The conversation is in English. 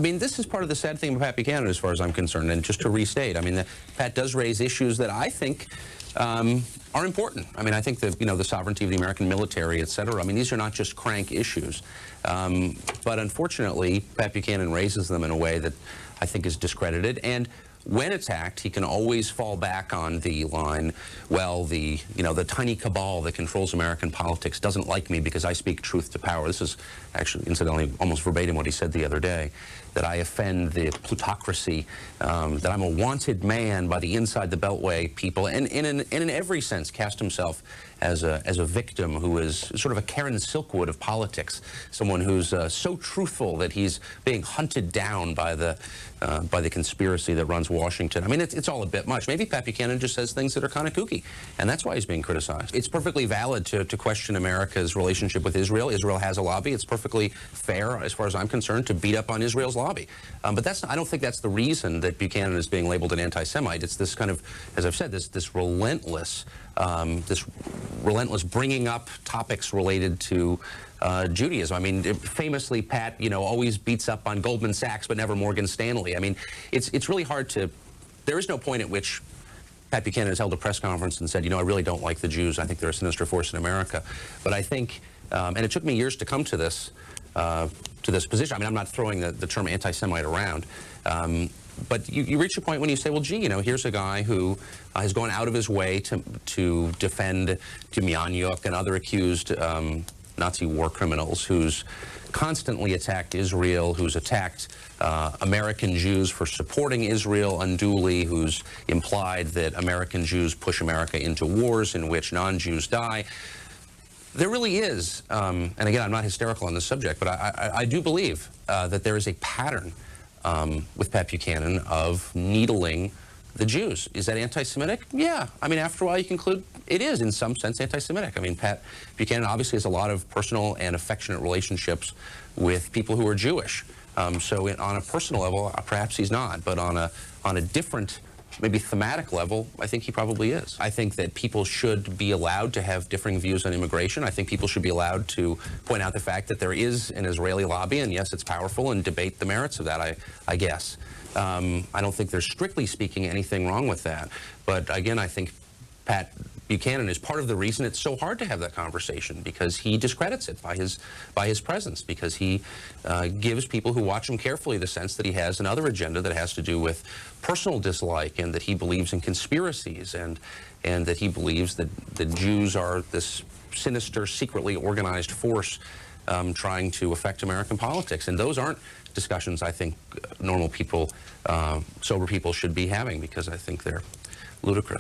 I mean, this is part of the sad thing about Pat Buchanan, as far as I'm concerned. And just to restate, I mean, Pat does raise issues that I think are important. I mean, I think that, the sovereignty of the American military, et cetera, I mean, these are not just crank issues. But unfortunately, Pat Buchanan raises them in a way that I think is discredited. And when attacked, he can always fall back on the line, well, the tiny cabal that controls American politics doesn't like me because I speak truth to power. This is actually, incidentally, almost verbatim what he said the other day, that I offend the plutocracy, that I'm a wanted man by the inside the Beltway people, and in every sense cast himself as a victim who is sort of a Karen Silkwood of politics, someone who's so truthful that he's being hunted down by the conspiracy that runs Washington. I mean, it's all a bit much. Maybe Pat Buchanan just says things that are kind of kooky, and that's why he's being criticized. It's perfectly valid to question America's relationship with Israel. Israel has a lobby. It's perfectly fair, as far as I'm concerned, to beat up on Israel's lobby. But I don't think that's the reason that Buchanan is being labeled an anti-Semite. It's this kind of, as I've said, this relentless bringing up topics related to Judaism. I mean, famously, Pat, always beats up on Goldman Sachs, but never Morgan Stanley. I mean, it's really hard to. There is no point at which Pat Buchanan has held a press conference and said, I really don't like the Jews. I think they're a sinister force in America. But I think, and it took me years to come to this position. I mean, I'm not throwing the term anti-Semite around. But you reach a point when you say, well, gee, here's a guy who has gone out of his way to defend Demjanjuk and other accused Nazi war criminals, who's constantly attacked Israel, who's attacked American Jews for supporting Israel unduly, who's implied that American Jews push America into wars in which non-Jews die. There really is, and again, I'm not hysterical on this subject, but I do believe that there is a pattern with Pat Buchanan of needling the Jews. Is that anti-Semitic? Yeah. I mean, after a while, you conclude it is, in some sense, anti-Semitic. I mean, Pat Buchanan obviously has a lot of personal and affectionate relationships with people who are Jewish. So on a personal level, perhaps he's not, but on a different, maybe thematic level, I think he probably is. I think that people should be allowed to have differing views on immigration. I think people should be allowed to point out the fact that there is an Israeli lobby, and yes, it's powerful, and debate the merits of that, I guess. I don't think there's, strictly speaking, anything wrong with that. But again, I think Pat Buchanan is part of the reason it's so hard to have that conversation, because he discredits it by his presence, because he gives people who watch him carefully the sense that he has another agenda that has to do with personal dislike, and that he believes in conspiracies, and that he believes that the Jews are this sinister, secretly organized force trying to affect American politics. And those aren't discussions I think normal people, sober people should be having, because I think they're ludicrous.